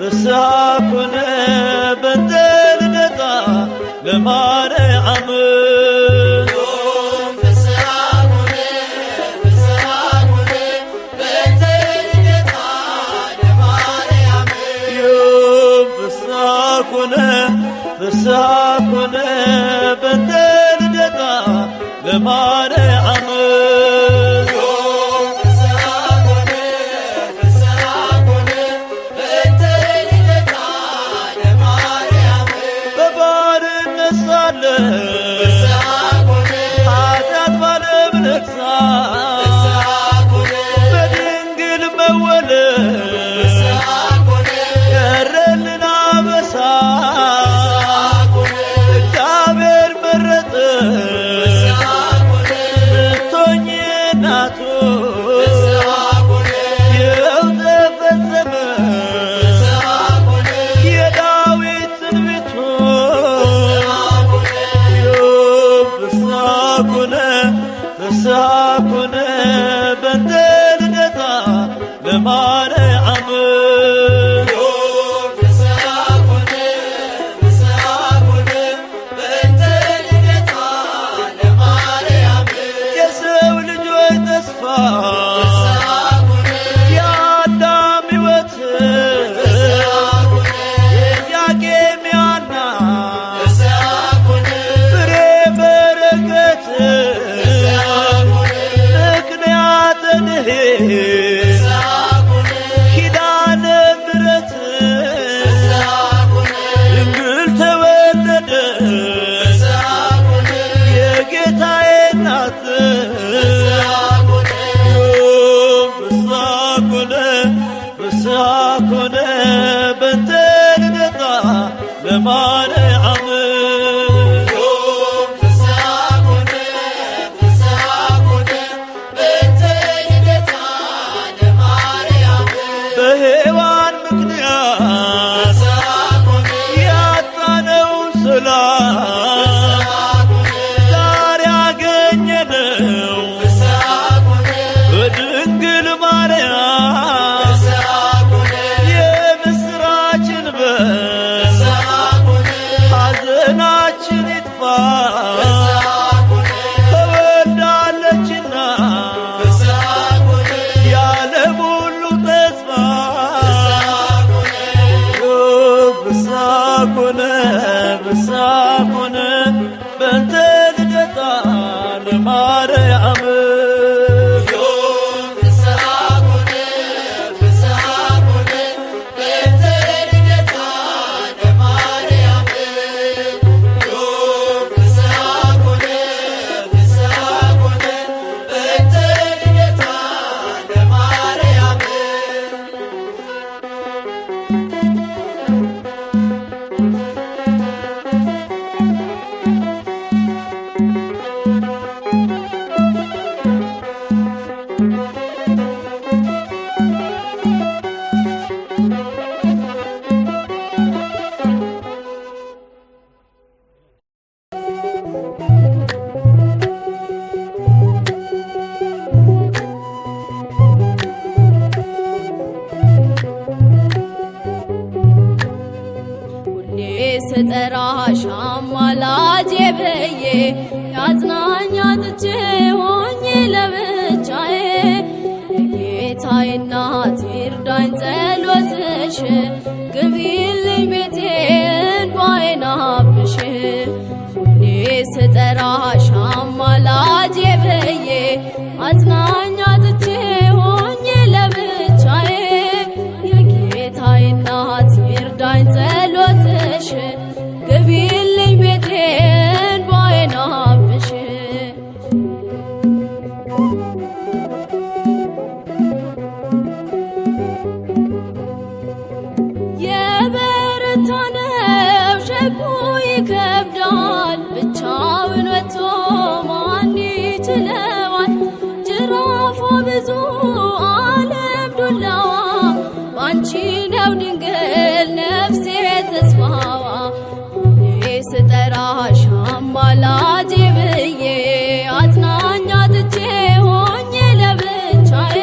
ፍስሐ ኮነ በእንተ ልደታ ለማርያም ፍስሐ ኮነ በእንተ ልደታ ለማርያም በባርነት ሳለ ኃጢአት ባለም ነግሣ በድንግል መወለድ ቀረልን አበሳ ፍስሐ ኮነ በእንተ ልደታ ለማርያም የሰው ልጆች ተስፋ የአዳም ሕይወት የኢያቄም የሐና ፍሬ በረከት ኪዳነ ምሕረት ድንግል ተወለደች የጌታዬ እናት ፍስሐ ኮነ በእንተ ልደታ ለማርያም በሔዋን ምክንያት ያጣነው ሰላም ዛሬ አገኘነው በድንግል ማርያም የምስራችን በል ሐዘናችን ይጥፋ ተወልዳለችና የዓለም ሁሉ ተስፋ ፍስሐ ኮነ በእንተ ልደታ ለማርያም ስጠራሽ አማላጄ ብዬ ያጽናኝ አጥቼ ሆኜ ለብቻዬ የጌታዬ እናት ይርዳኝ ጸሎትሽ ግቢልኝ ቤቴን እንባዬን አብሽ ሁሌ ስጠራሽ አማላጄ ብዬ አጽናኝ አጥቼ ሆኜ ለብቻዬ የጌታዬ እናት ይርዳኝ ጸሎትሽ ግቢልኝ ቤቴን እንባዬን አብሽ የበረታ ነው ሸክሙ ይከብዳል ብቻውን ወጥቶ ማን ይችለዋል ጅራፏ ብዙ ዓለም ዱላዋ ባንቺ ነው ድንግል ነፍሴ ተስፋዋ ሁሌ ስጠራሽ አማላጄ ብዬ አጽናኝ አጥቼ ሆኜ ለብቻዬ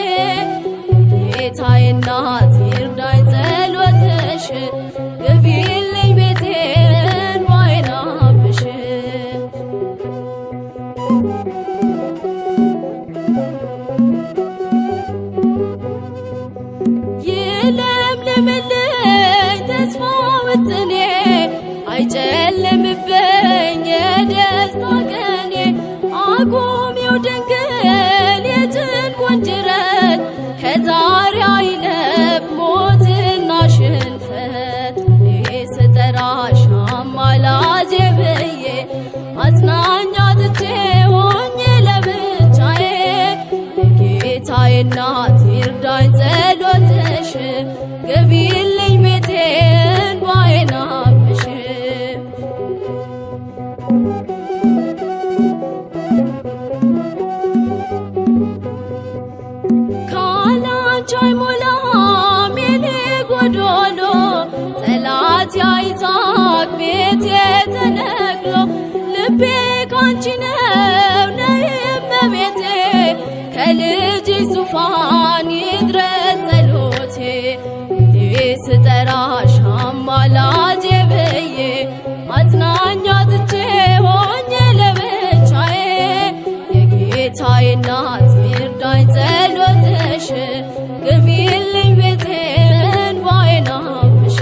ጌታዬ እናት ይርዳኝ ጸሎትሽ ይለምልምልኝ ተስፋ ውጥኔ አይጨልምብኝ የደስታ ቀኔ አቁሚው ድንግል የጭንቁን ጅረት ከዛሬ አይለፍ ሞትና ሽንፈት ስጠራሽ አማላጄ ብዬ አጽናኛ አጥቼ ሆኜ ለብቻዬ የጌታዬ እናት ይርዳኝ ጸሎትሽ ገቢልኝ ቤቴን እንባዬን አብሽ ካላንቺ አይሞላም የኔ ጎዶሎ ጠላት ያይዛቅ ቤቴ ተነቅሎ ልቤ ካንቺ ነው ነይ እመቤቴ ከልጅሽ ዙፋን ይድረስ ጸሎቴ ስጠራሽ አማላጄ ብዬ አጽናኛ አጥቼ ሆኜ ለብቻዬ የጌታዬ እናት ይርዳኝ ጸሎትሽ ግቢልኝ ቤቴን እንባዬን አብሽ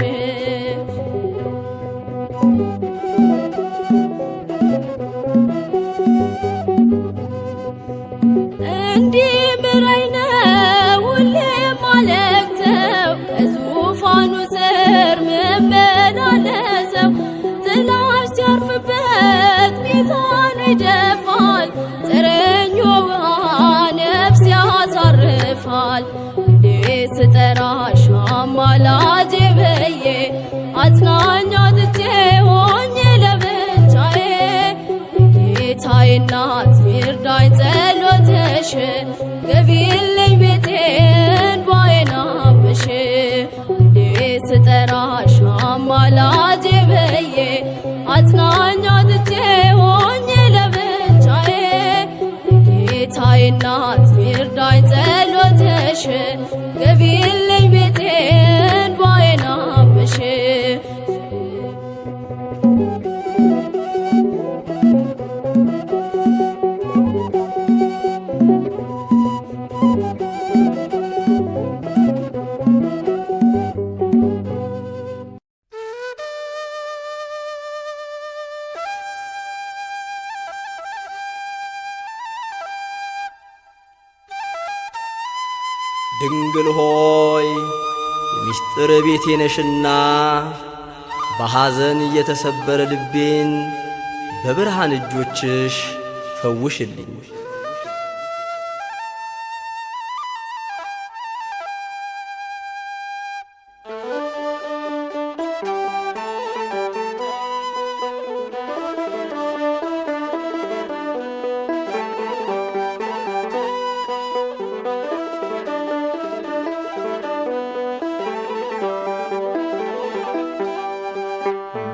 እንዲህ ምረኝ ነው ሁሌም ማለቅሰው ከዙፋኑ ስር ምመላለሰው ጥላሽ ሲያርፍበት ሚዛኑ ይደፋል ጥረኞ ውሃ ነፍስ ያሳርፋል ስጠራሽ አማላጄ ብዬ አጽናኛ አጥቼ ሆኜ ለብቻዬ የጌታዬ እናት ይርዳኝ ጸሎትሽ ገቢልኝ ቤቴን እንባዬን አብሽ ስጠራሽ አማላጄ ብዬ አጽናኛ አጥቼ ሆኜ ለብቻዬ የጌታዬ እናት ይርዳኝ ጸሎትሽ ገቢልኝ ቤቴን እንባዬን አብሽ ድንግል ሆይ የሚስጥር ቤቴ ነሽና በሐዘን የተሰበረ ልቤን በብርሃን እጆችሽ ፈውሽልኝ።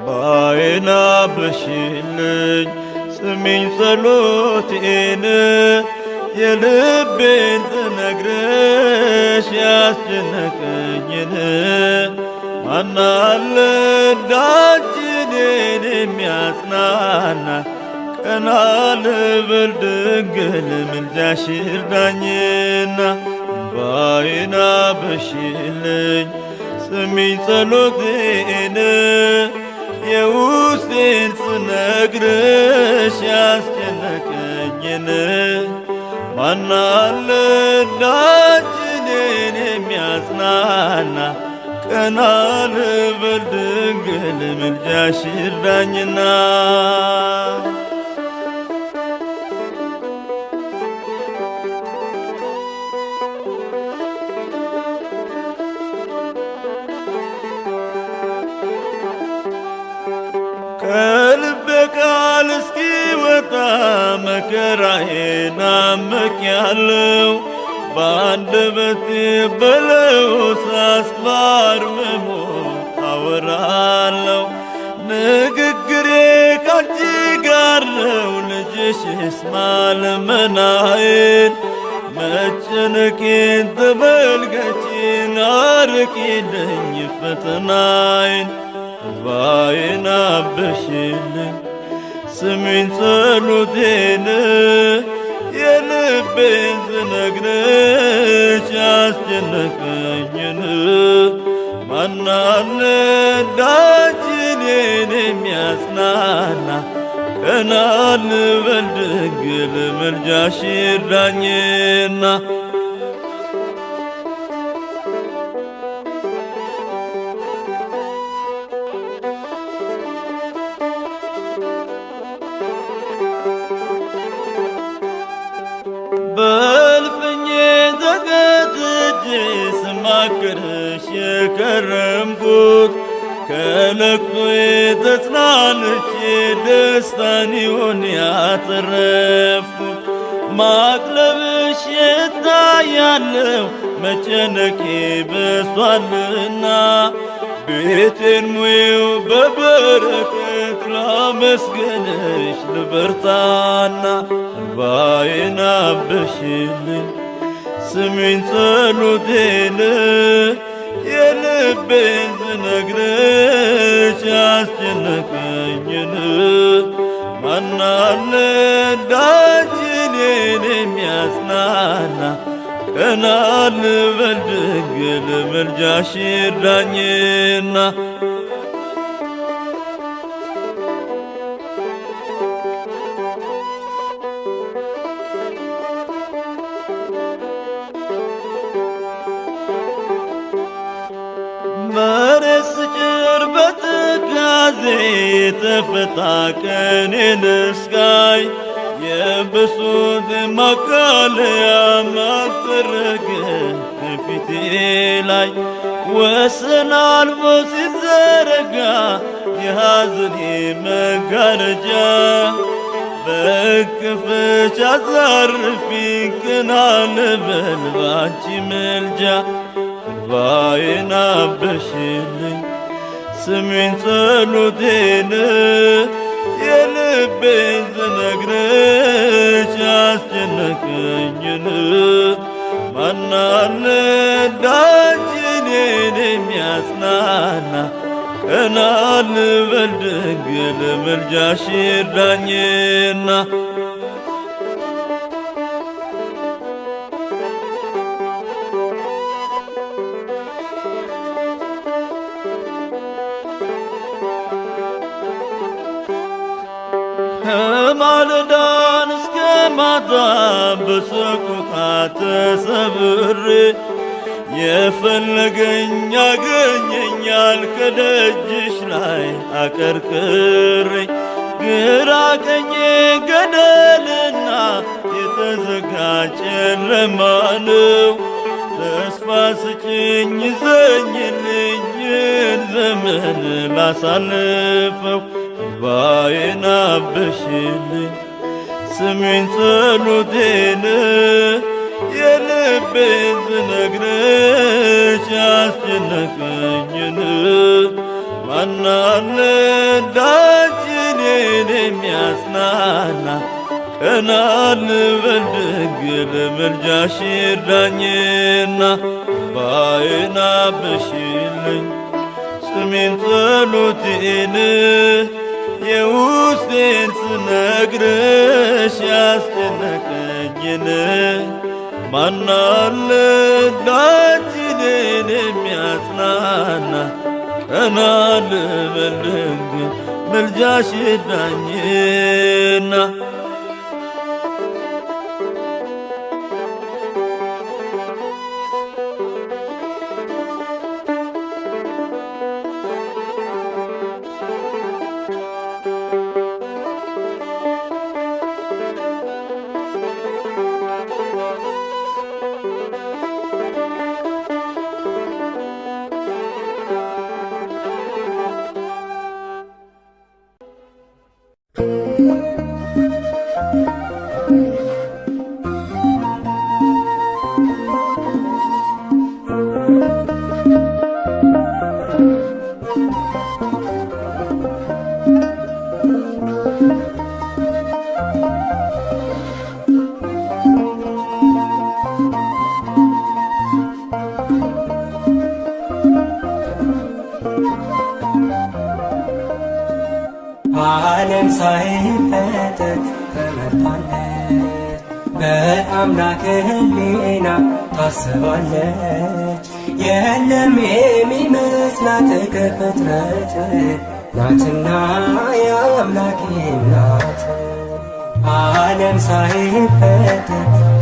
ባይና በሽልኝ ስሚኝ ጸሎቴን የልቤን ትነግረሽ ያስጨነቀኝን ማናለ እንዳንቺ እኔን የሚያጽናና ቀና ልበል ድንግል ምልጃሽ ይርዳኝና ባይና በሽልኝ ስሚኝ ጸሎቴን የውስጤን ስነግርሽ ያስጨነቀኝን ማናለ እንዳንቺ እኔን የሚያጽናና ቀና ልበል ድንግል ምልጃሽ ይርዳኝና ከልቤ ቃል እስኪወጣ መከራዬን አምቄያለሁ በአንደበቴ በለው ሳስባርምሞ አወራለሁ ንግግሬ ካንቺ ጋር ነው ልጅሽ ይስማ ልመናዬን መጨነቄን ተመልከቺን አርቂልኝ ፈተናዬን እንባዬን አብሽልኝ ስሚኝ ጸሎቴን የልቤን ስነግርሽ ያስጨነቀኝን ማን አለ እንዳንቺ እኔን የሚያጽናና ቀና ልበል ድንግል ምልጃሽ ይርዳኝና በእልፍኜ ተገትቼ ስማክርሽ የከረምኩት ከለቅሶዬ ተጽናንቼ ደስታን ይሆን ያተረፍኩት ማቅ ለብሼ እታያለሁ መጨነቄ በዝቷልና ቤቴን ሙዬው በበረከት ላመስግንሽ ልበርታና እንባዬን አብሽልኝ ስሚኝ ጸሎቴን የልቤን ስነግርሽ ያስጨነቀኝን ማን አለ እንዳንቺ እኔን የሚያጽናና ቀና ልበል ድንግል ምልጃሽ ይርዳኝና መሬት ስጭር በትካዜ የተፈታ ቀኔን እስካይ የብሶት ማቃለያ ማጠረገ ከፊቴ ላይ ወሰን አልፎ ሲዘረጋ የሐዘኔ መጋረጃ በክፍሽ አሳርፊኝ ቀና ልበል ባንቺ ምልጃ እንባዬን አብሽልኝ ስሚኝ ጸሎቴን የልቤን ስነግርሽ ያስጨነቀኝን ማን አለ እንዳንቺ እኔን የሚያጽናና ቀና ልበል ድንግል ምልጃሽ ይርዳኝና ከማለዳን እስከ ማታ በሰቆቃ ተሰብሬ የፈለገኝ ያገኘኛል ከደጅሽ ላይ አቀርቅሬ ግራ ቀኜ ገደልና የተዘጋ ጨለማ ነው ተስፋ ስጭኝ ዘኝልኝን ዘመን ላሳልፈው እንባዬን አብሽልኝ ስሚኝ ጸሎቴን የልቤን ስነግርሽ ያስጨነቀኝን ማን አለ እንዳንቺ እኔን የሚያጽናና ቀና ልበል ድንግል ምልጃሽ ይርዳኝና እንባዬን አብሽልኝ ስሚኝ ጸሎቴን የውስጤን ስነግርሽ ያስጨነቀኝን ማን አለ እንዳንቺ እኔን የሚያጽናና ቀና ልበል ድንግል ምልጃሽ ይርዳኝና ሳይፈጠር ተመርጣለች። በአምላክ ሕሊና ታስባለች። የለም የሚመስላት ከፍጥረት ናትና የአምላኬ ናት። ዓለም ሳይፈጠር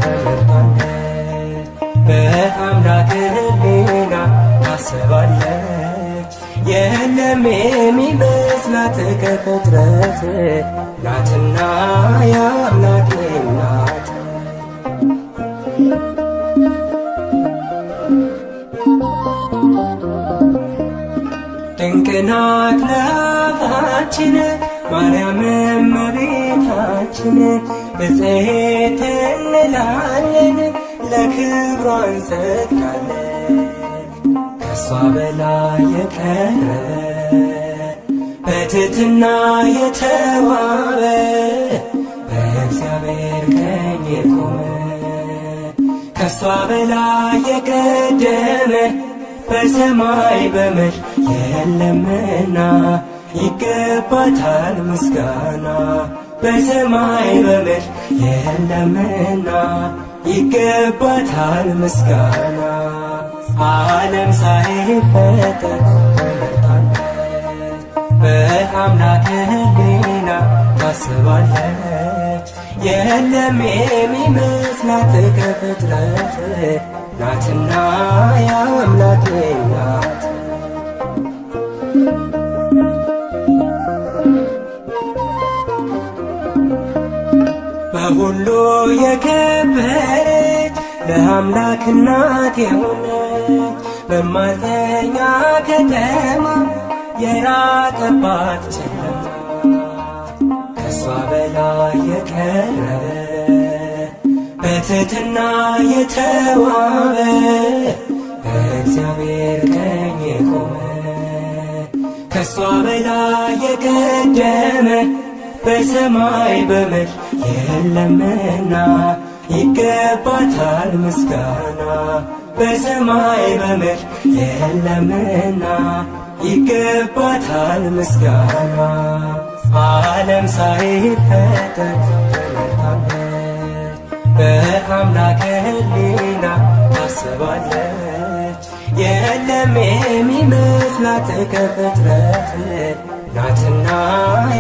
ተመርጣለች። በአምላክ ሕሊና ታስባለች። የለም የሚመስላት ከፍጥረት ናትና የአምላኬ ናት። ድንቅ ናት ለአፋችን ማርያም እመቤታችን፣ ብፅዕት እንላለን ለክብሯ እንሰግዳለን። ከሷ በላይ የቀረበ በትሕትና የተዋበ በእግዚአብሔር ቀኝ የቆመ ከሷ በላይ የቀደመ በሰማይ በምድር የለምና ይገባታል ምስጋና። በሰማይ በምድር የለምና ይገባታል ምስጋና። ዓለም ሳይፈጠር ተመርጣለች። በአምላክ ሕሊና ታስባለች። የለም የሚመስላት ከፍጥረት ናትና የአምላኬ ናት። በሁሉ የከበረች ለአምላክ እናት የሆነች መማፀኛ ከተማ የራቀባት ጨለማ ከሷ በላይ የቀረበ በትሕትና የተዋበ በእግዚአብሔር ቀኝ የቆመ ከሷ በላይ የቀደመ በሰማይ በምድር የለምና ይገባታል ምስጋና። በሰማይ በምድር የለምና ይገባታል ምስጋና። ዓለም ሳይፈጠር ተመርጣለች። በአምላክ ሕሊና ታስባለች። የለም የሚመስላት ከፍጥረት ናትና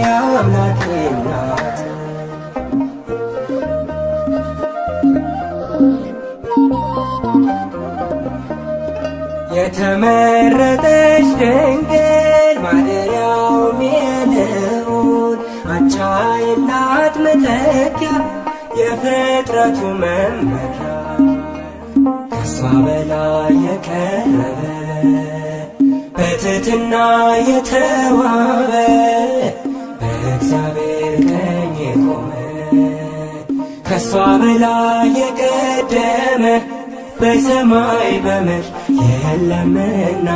የአምላኬ ናት። የተመረጠች ድንግል ማደሪያውም የልዑል አቻ የላት መተኪያ የፍጥረቱ መመኪያ ከሷ በላይ የቀረበ በትሕትና የተዋበ በእግዚአብሔር ቀኝ የቆመ ከሷ በላይ የቀደመ በሰማይ በምድር የለምና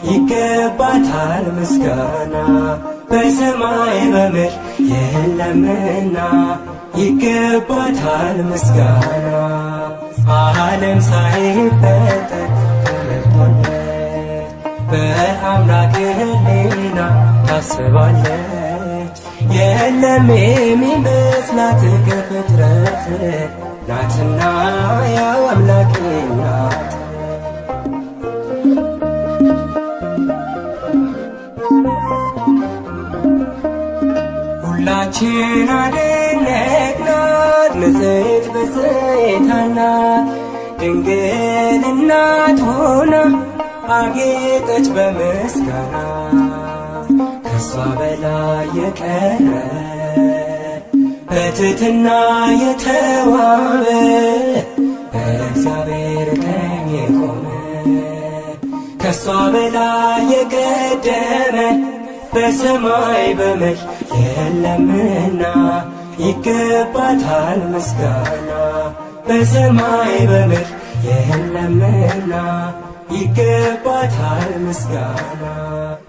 ይገባታል ምስጋና። በሰማይ በምድር የለምና ይገባታል ምስጋና። ዓለም ሳይፈጠር ተመርጣለች። በአምላክ ሕሊና ታስባለች። የለም የሚመስላት ከፍጥረት ናትና የአምላኬ ናት። ሁላችን አደነቅናት ንጽሕት ብፅዕት ናት። ድንግል እናት ሆና አጌጠች በምስጋና ከሷ በላይ የቀረ በትሕትና የተዋበ በእግዚአብሔር ቀኝ የቆመ ከሷ በላይ የቀደመ በሰማይ በምድር የለምና ይገባታል ምስጋና። በሰማይ በምድር የለምና ይገባታል ምስጋና።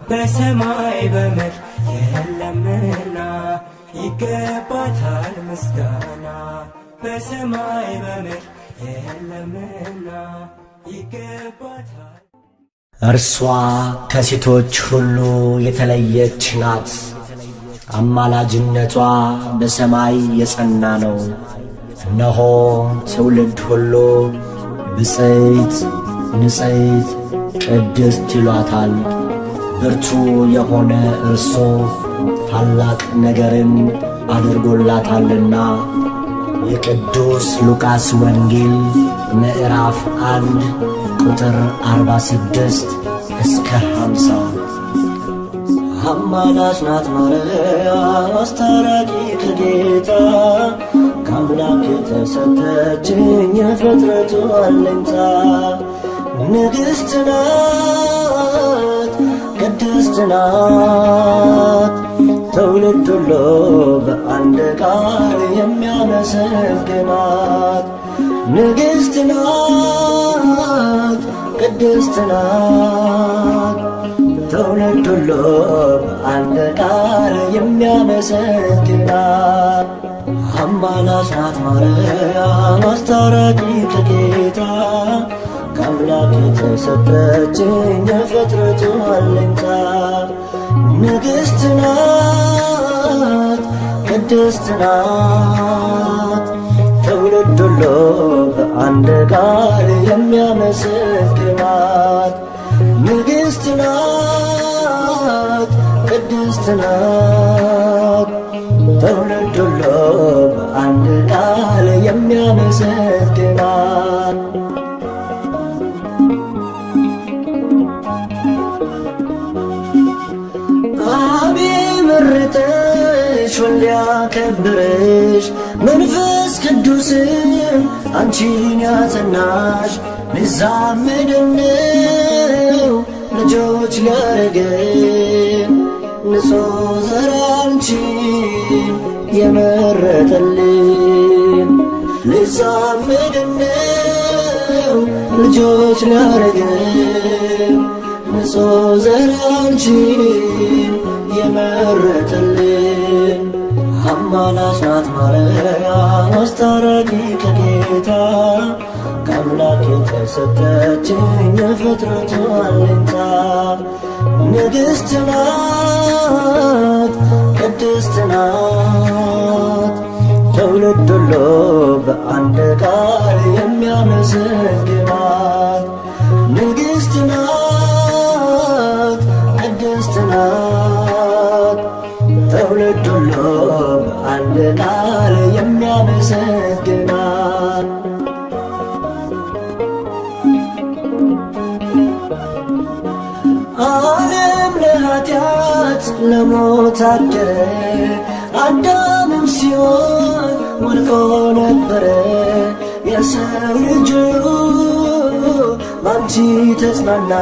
በሰማይ በምድር የለምና ይገባታል ምስጋና። በሰማይ በምድር የለምና ይገባታል። እርሷ ከሴቶች ሁሉ የተለየች ናት። አማላጅነቷ በሰማይ የጸና ነው። እነሆ ትውልድ ሁሉ ብፅዕት ንጽሕት ቅድስት ይሏታል። ብርቱ የሆነ እርሱ ታላቅ ነገርን አድርጎላታልና። የቅዱስ ሉቃስ ወንጌል ምዕራፍ 1 ቁጥር 46 እስከ 50። አማላጅ ናት ማርያም አስታራቂ ከጌታ ከአምላክ የተሰጠችኝ የፍጥረቱ አለኝታ። ንግሥት ናት ቅድስት ናት ትውልድ ሁሉ በአንድ ቃል የሚያመሰግናት። ንግሥት ናት ቅድስት ናት ትውልድ ሁሉ በአንድ ቃል የሚያመሰግናት። አማላጅ ናት ማርያም አስታራቂ ከጌታ ከአምላክ የተሰጠችኝ የፍጥረቱ አለኝታ። ንግሥት ናት ቅድስት ናት ትውልድ ሁሉ በአንድ ቃል የሚያመሰግናት። ንግሥት ናት ቅድስት ናት ትውልድ ሁሉ በአንድ ቃል የሚያመሰግናት። አብ መረጠሽ ሁሌ ያከበረሽ መንፈስ ቅዱስም አንቺን ያጸናሽ። ልዛመድነው ልጆች ሊያረገን ንጹሕ ዘር አንቺን የመረጠልን። ልዛመድነው ልጆች ሊያረገን ንጹሕ ዘር አንቺን የመረጠልን። አማላጅ ናት ማርያም አስታራቂ ከጌታ ከአምላክ የተሰጠችኝ የፍጥረቱ አለኝታ። ንግሥት ናት ቅድስት ናት ትውልድ ሁሉ በአንድ ቃል የሚያመሰግናት። ንግሥት ናት ቅድስት ናት ትውልድ ሁሉ በአንድ ቃል የሚያመሰግናት። ዓለም ለኃጢአት ለሞት አደረ። አዳምም ሲሆን ወድቆ ነበረ። የሰው ልጅ ባንቺ ተጽናና።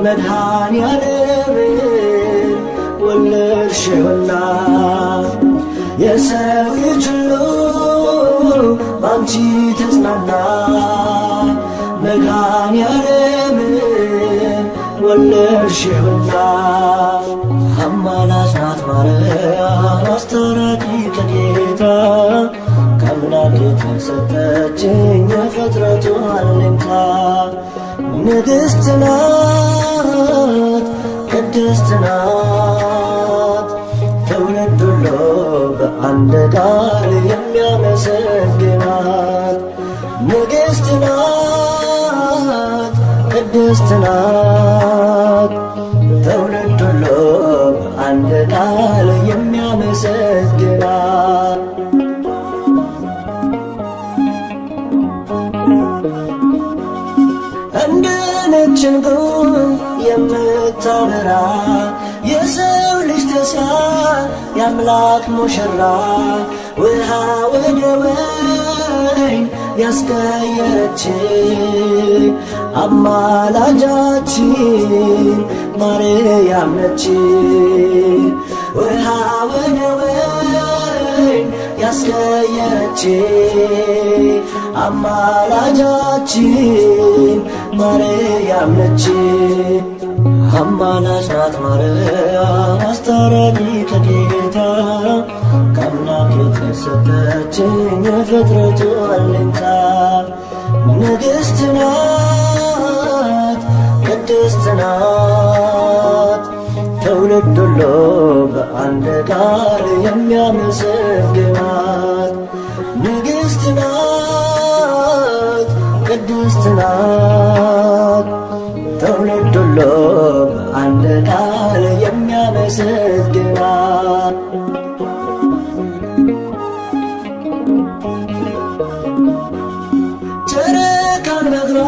መድኃኔዓለምን ወለድሽውና። የሰው ልጅ ባንቺ ተጽናና። መድኃኔዓለምን ወለድሽውና። አማላጅ ናት ማርያም አስታራቂ ከጌታ ከአምላክ የተሰጠችኝ የፍጥረቱ አለኝታ። ንግሥት ናት ቅድስት ናት ትውልድ ሁሉ በአንድ ቃል የሚያመሰግናት። ንግሥት ናት ቅድስት ናት ትውልድ ሁሉ በአንድ ቃል የሚያመሰግናት። እንደ ነጭ ዕንቁ የምታበራ የሰው ልጅ ተስፋ የአምላክ ሙሽራ። ውሃ ወደ ወይን ያስቀየረች አማላጃችን ማርያም ነች። ውሃ ወደ ወይን ያስቀየረች አማላጃችን ማርያም ነች። አማላጅ ናት ማርያም አስታራቂ ከጌታ ከአምላክ የተሰጠችኝ የፍጥረቱ አለኝታ። ንግሥት ናት ቅድስት ናት ትውልድ ትውልድ ሁሉ በአንድ ቃል የሚያመሰግናት ንግሥት ናት፣ ቅድስት ናት። ትውልድ ሁሉ በአንድ ቃል የሚያመሰግናት ጨረቃን በእግሯ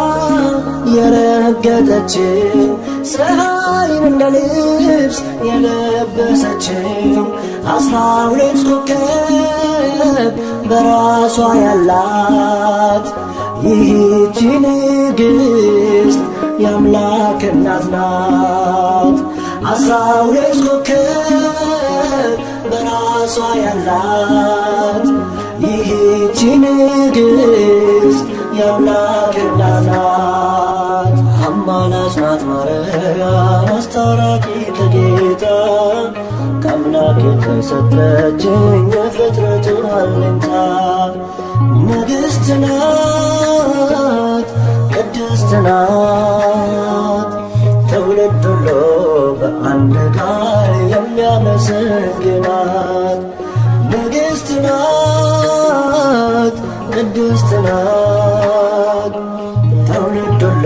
የረገጠችው ፀሐይን እንደ ልብስ የለበሰችው 12 ኮከብ በራሷ ያላት ይህች ንግሥት የአምላክ እናት ናት። 12 ኮከብ በራሷ ያላት ይህች ንግሥት የአምላክ እናት ናት። አማላጅ ናት ማርያም አስታራቂ ከጌታ ከአምላክ የተሰጠችኝ የፍጥረቱ አለኝታ ንግሥት ናት፣ ቅድስት ናት። ትውልድ ሁሉ በአንድ ቃል የሚያመሰግናት ንግሥት ናት፣ ቅድስት ናት። ትውልድ ሁሉ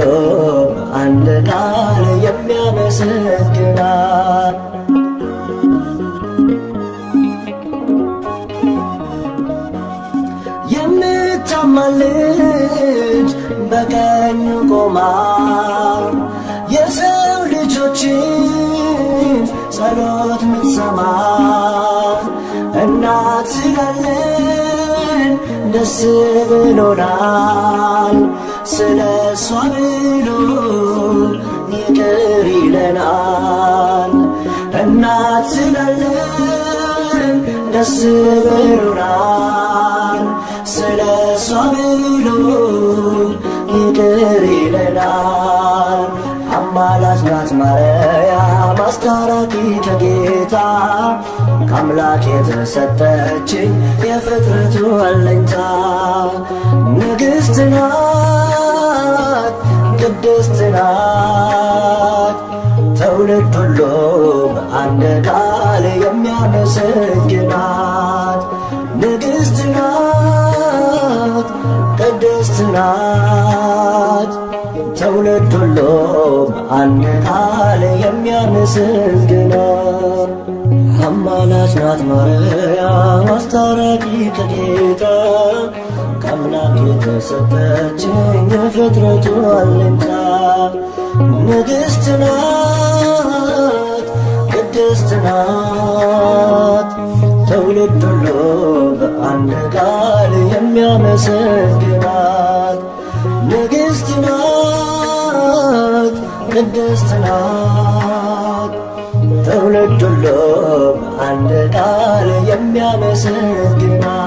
በአንድ ቃል የሚያመሰግናት የምታማልድ በቀኙ ቆማ የሰው ልጆችን ጸሎት ምትሰማ እናት ስላለን ደስ ብሎናል። ስለ እሷ ብሎ ይቅር ይለናል። እናት ስላለን ደስ ብሎናል። ስለ እሷ ብሎ ይቅር ይለናል። አማላጅ ናት ማርያም አስታራቂ ከጌታ ከአምላክ የተሰጠችኝ የፍጥረቱ አለኝታ ንግሥት ናት፣ ቅድስት ናት። ትውልድ ሁሉ በአንድ ቃል የሚያመሰግናት ንግሥት ናት፣ ቅድስት ናት። ትውልድ ሁሉ በአንድ ቃል የሚያመሰግናት አማላጅ ናት ማርያም አስታራቂ ከጌታ ከአምላክ የተሰጠችኝ የፍጥረቱ አለኝታ ንግሥት ናት፣ ቅድስት ናት። ትውልድ ሁሉ በአንድ ቃል የሚያመሰግናት ንግሥት ናት፣ ቅድስት ናት። ትውልድ ሁሉ በአንድ ቃል የሚያመሰግናት